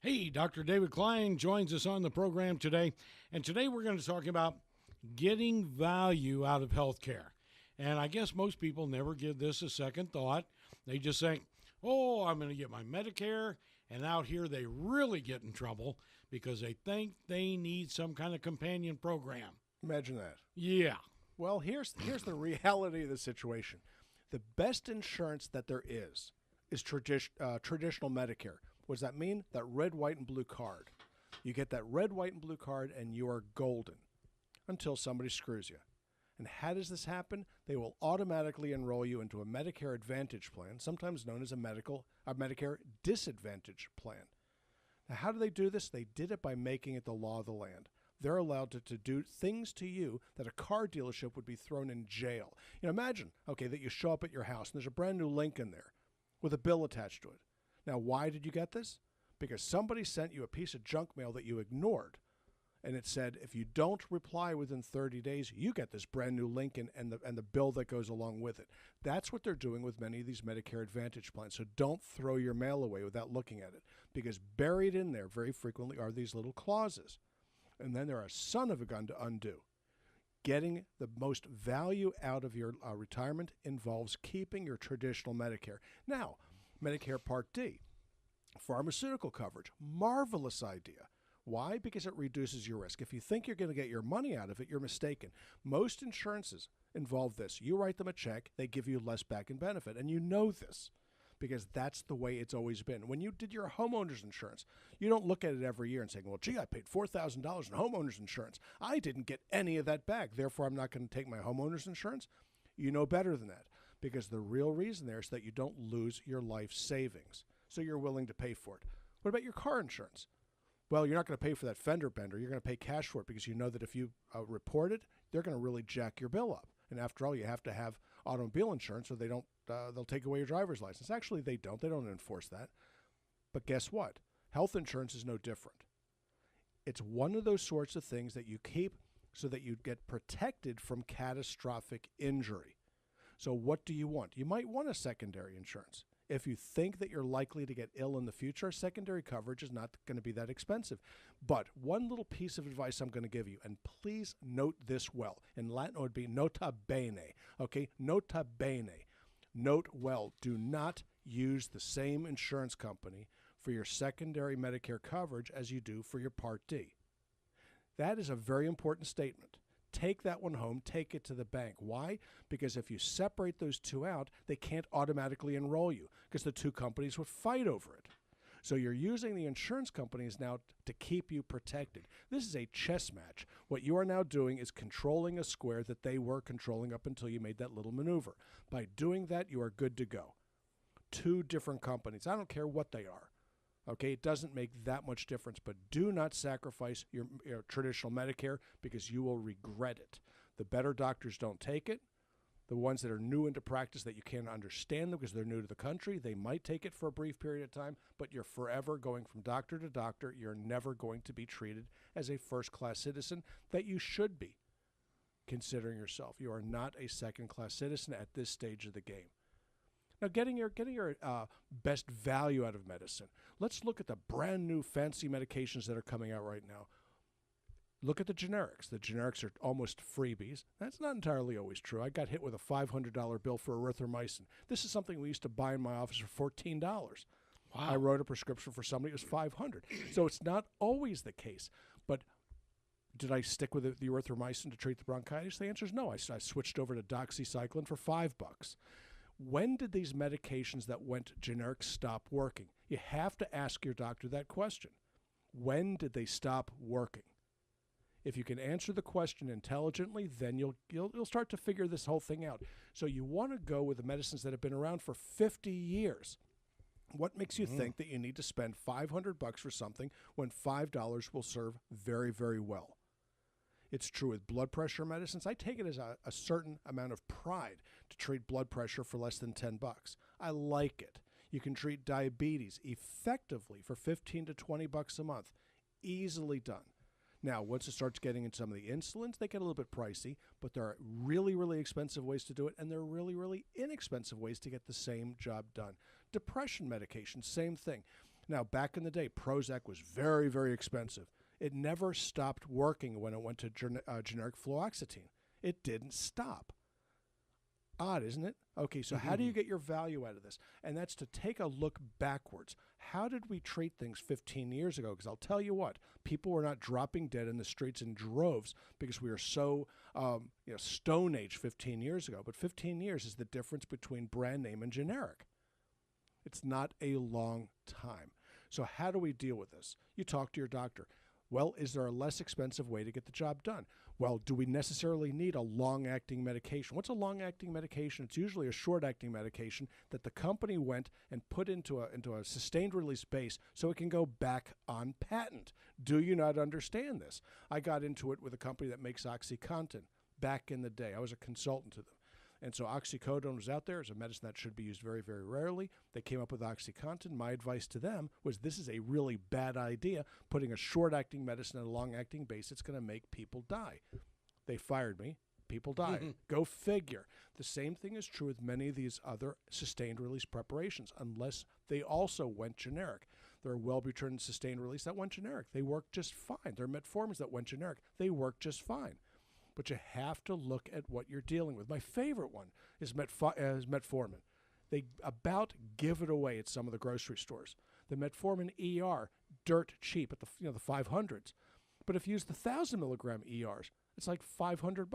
Hey, Dr. David Klein joins us on the program today. And today we're going to talk about getting value out of healthcare. And I guess most people never give this a second thought. They just think, oh, I'm going to get my Medicare. And out here they really get in trouble because they think they need some kind of companion program. Imagine that. Yeah. Well, here's the reality of the situation. The best insurance that there is traditional Medicare. What does that mean? That red, white, and blue card. You get that red, white, and blue card, and you are golden until somebody screws you. And how does this happen? They will automatically enroll you into a Medicare Advantage plan, sometimes known as a Medicare Disadvantage plan. Now, how do they do this? They did it by making it the law of the land. They're allowed to do things to you that a car dealership would be thrown in jail. Imagine, that you show up at your house and there's a brand new Lincoln there with a bill attached to it. Now, why did you get this? Because somebody sent you a piece of junk mail that you ignored, and it said, if you don't reply within 30 days, you get this brand new Lincoln and the bill that goes along with it. That's what they're doing with many of these Medicare Advantage plans. So don't throw your mail away without looking at it, because buried in there very frequently are these little clauses. And then they're a son of a gun to undo. Getting the most value out of your retirement involves keeping your traditional Medicare. Now, Medicare Part D, pharmaceutical coverage, marvelous idea. Why? Because it reduces your risk. If you think you're going to get your money out of it, you're mistaken. Most insurances involve this. You write them a check, they give you less back in benefit, and you know this because that's the way it's always been. When you did your homeowner's insurance, you don't look at it every year and say, well, gee, I paid $4,000 in homeowner's insurance. I didn't get any of that back, therefore I'm not going to take my homeowner's insurance. You know better than that, because the real reason there is that you don't lose your life savings, so you're willing to pay for it. What about your car insurance? Well, you're not going to pay for that fender bender. You're going to pay cash for it because you know that if you report it, they're going to really jack your bill up. And after all, you have to have automobile insurance, or they'll take away your driver's license. Actually, they don't enforce that. But guess what? Health insurance is no different. It's one of those sorts of things that you keep so that you get protected from catastrophic injury. So what do you want? You might want a secondary insurance. If you think that you're likely to get ill in the future, secondary coverage is not going to be that expensive. But one little piece of advice I'm going to give you, and please note this well. In Latin, it would be nota bene. Okay, nota bene. Note well. Do not use the same insurance company for your secondary Medicare coverage as you do for your Part D. That is a very important statement. Take that one home, take it to the bank. Why? Because if you separate those two out, they can't automatically enroll you because the two companies would fight over it. So you're using the insurance companies now to keep you protected. This is a chess match. What you are now doing is controlling a square that they were controlling up until you made that little maneuver. By doing that, you are good to go. Two different companies. I don't care what they are. Okay, it doesn't make that much difference, but do not sacrifice your traditional Medicare because you will regret it. The better doctors don't take it. The ones that are new into practice that you can't understand them because they're new to the country, they might take it for a brief period of time, but you're forever going from doctor to doctor. You're never going to be treated as a first-class citizen that you should be considering yourself. You are not a second-class citizen at this stage of the game. Now, getting your best value out of medicine. Let's look at the brand new fancy medications that are coming out right now. Look at the generics. The generics are almost freebies. That's not entirely always true. I got hit with a $500 bill for erythromycin. This is something we used to buy in my office for $14. Wow. I wrote a prescription for somebody, it was $500. So it's not always the case. But did I stick with the erythromycin to treat the bronchitis? The answer is no. I switched over to doxycycline for $5. When did these medications that went generic stop working? You have to ask your doctor that question. When did they stop working? If you can answer the question intelligently, then you'll start to figure this whole thing out. So you want to go with the medicines that have been around for 50 years. What makes you think that you need to spend $500 for something when $5 will serve very, very well? It's true with blood pressure medicines. I take it as a certain amount of pride to treat blood pressure for less than $10. I like it. You can treat diabetes effectively for $15 to $20 a month. Easily done. Now, once it starts getting into some of the insulins, they get a little bit pricey, but there are really, really expensive ways to do it, and there are really, really inexpensive ways to get the same job done. Depression medication, same thing. Now, back in the day, Prozac was very, very expensive. It never stopped working when it went to generic fluoxetine. It didn't stop. Odd, isn't it? Okay, so how do you get your value out of this? And that's to take a look backwards. How did we treat things 15 years ago? Because I'll tell you what, people were not dropping dead in the streets in droves because we were so Stone Age 15 years ago. But 15 years is the difference between brand name and generic. It's not a long time. So how do we deal with this? You talk to your doctor. Well, is there a less expensive way to get the job done? Well, do we necessarily need a long-acting medication? What's a long-acting medication? It's usually a short-acting medication that the company went and put into a sustained-release base so it can go back on patent. Do you not understand this? I got into it with a company that makes OxyContin back in the day. I was a consultant to them. And so oxycodone was out there as a medicine that should be used very, very rarely. They came up with OxyContin. My advice to them was this is a really bad idea, putting a short-acting medicine on a long-acting base. It's going to make people die. They fired me. People died. Go figure. The same thing is true with many of these other sustained-release preparations, unless they also went generic. There are Wellbutrin sustained-release that went generic. They work just fine. There are metformins that went generic. They work just fine. But you have to look at what you're dealing with. My favorite one is metformin. They about give it away at some of the grocery stores. The metformin ER, dirt cheap at the 500s. But if you use the 1,000 milligram ERs, it's like $500.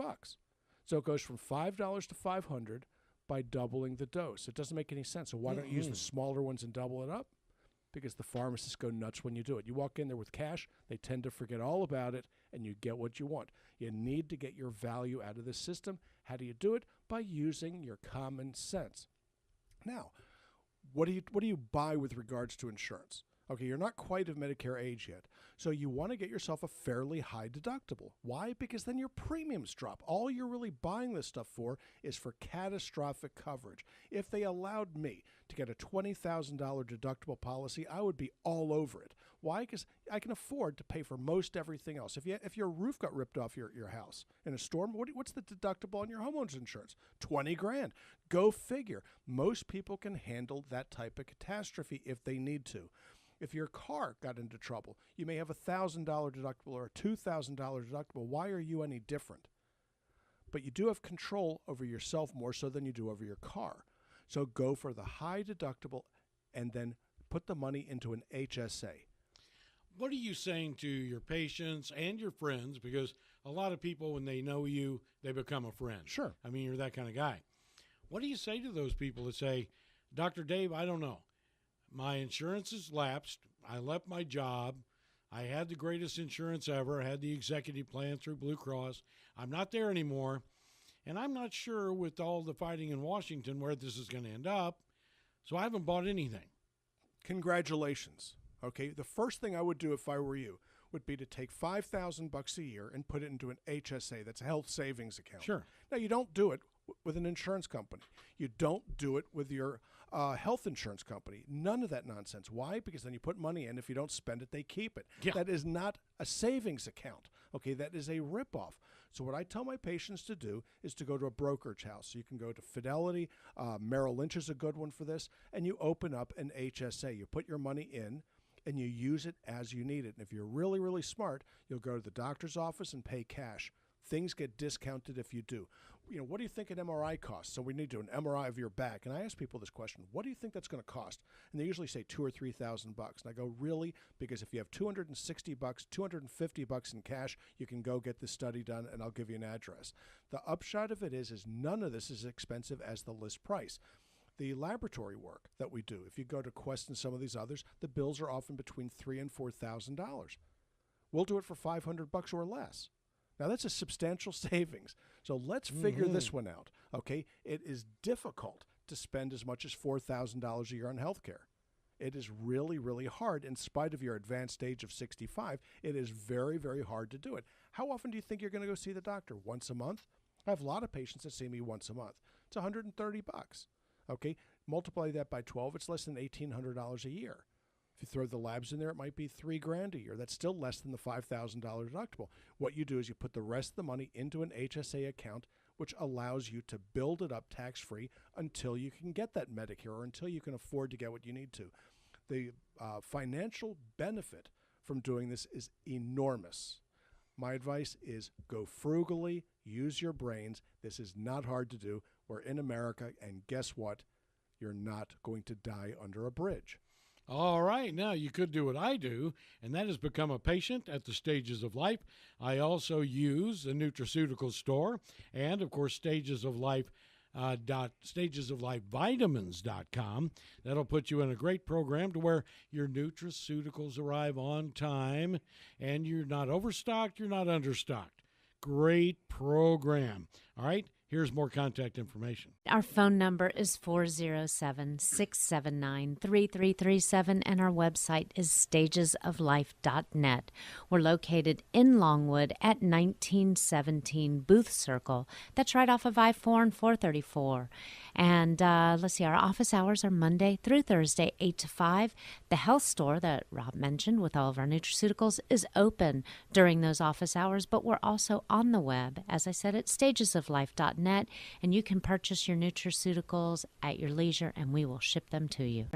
So it goes from $5 to $500 by doubling the dose. It doesn't make any sense. So why don't you use the smaller ones and double it up? Because the pharmacists go nuts when you do it. You walk in there with cash, they tend to forget all about it, and you get what you want. You need to get your value out of the system. How do you do it? By using your common sense. Now, what do you buy with regards to insurance? Okay, you're not quite of Medicare age yet, so you want to get yourself a fairly high deductible. Why? Because then your premiums drop. All you're really buying this stuff for is for catastrophic coverage. If they allowed me to get a $20,000 deductible policy, I would be all over it. Why? Because I can afford to pay for most everything else. If your roof got ripped off your house in a storm, what's the deductible on your homeowner's insurance? 20 grand. Go figure. Most people can handle that type of catastrophe if they need to. If your car got into trouble, you may have a $1,000 deductible or a $2,000 deductible. Why are you any different? But you do have control over yourself more so than you do over your car. So go for the high deductible and then put the money into an HSA. What are you saying to your patients and your friends? Because a lot of people, when they know you, they become a friend. Sure. I mean, you're that kind of guy. What do you say to those people that say, Dr. Dave, I don't know. My insurance has lapsed. I left my job. I had the greatest insurance ever. I had the executive plan through Blue Cross. I'm not there anymore. And I'm not sure with all the fighting in Washington where this is going to end up. So I haven't bought anything. Congratulations. Okay, the first thing I would do if I were you would be to take $5,000 a year and put it into an HSA. That's a health savings account. Sure. Now, you don't do it with an insurance company. You don't do it with your health insurance company. None of that nonsense. Why? Because then you put money in. If you don't spend it, they keep it. Yeah. That is not a savings account. Okay, that is a ripoff. So what I tell my patients to do is to go to a brokerage house. So you can go to Fidelity. Merrill Lynch is a good one for this. And you open up an HSA. You put your money in, and you use it as you need it. And if you're really, really smart, you'll go to the doctor's office and pay cash. Things get discounted if you do. You know, what do you think an MRI costs? So we need to do an MRI of your back. And I ask people this question, what do you think that's going to cost? And they usually say $2,000 or $3,000. And I go, really? Because if you have $260, $250 in cash, you can go get this study done, and I'll give you an address. The upshot of it is none of this is as expensive as the list price. The laboratory work that we do, if you go to Quest and some of these others, the bills are often between $3,000 and $4,000. We'll do it for $500 or less. Now, that's a substantial savings. So let's figure this one out, okay? It is difficult to spend as much as $4,000 a year on health care. It is really, really hard. In spite of your advanced age of 65, it is very, very hard to do it. How often do you think you're going to go see the doctor? Once a month? I have a lot of patients that see me once a month. It's $130. Okay, multiply that by 12, it's less than $1,800 a year. If you throw the labs in there, it might be $3,000 a year. That's still less than the $5,000 deductible. What you do is you put the rest of the money into an HSA account, which allows you to build it up tax-free until you can get that Medicare or until you can afford to get what you need to. The financial benefit from doing this is enormous. My advice is go frugally, use your brains. This is not hard to do. We're in America, and guess what? You're not going to die under a bridge. All right, now you could do what I do, and that is become a patient at the Stages of Life. I also use the nutraceutical store and, of course, stagesoflifevitamins.com. That'll put you in a great program to where your nutraceuticals arrive on time, and you're not overstocked, you're not understocked. Great program. All right, here's more contact information. Our phone number is 407-679-3337, and our website is stagesoflife.net. We're located in Longwood at 1917 Booth Circle. That's right off of I-4 and 434. And let's see, our office hours are Monday through Thursday, 8 to 5. The health store that Rob mentioned with all of our nutraceuticals is open during those office hours, but we're also on the web, as I said, at stagesoflife.net, and you can purchase your nutraceuticals at your leisure, and we will ship them to you.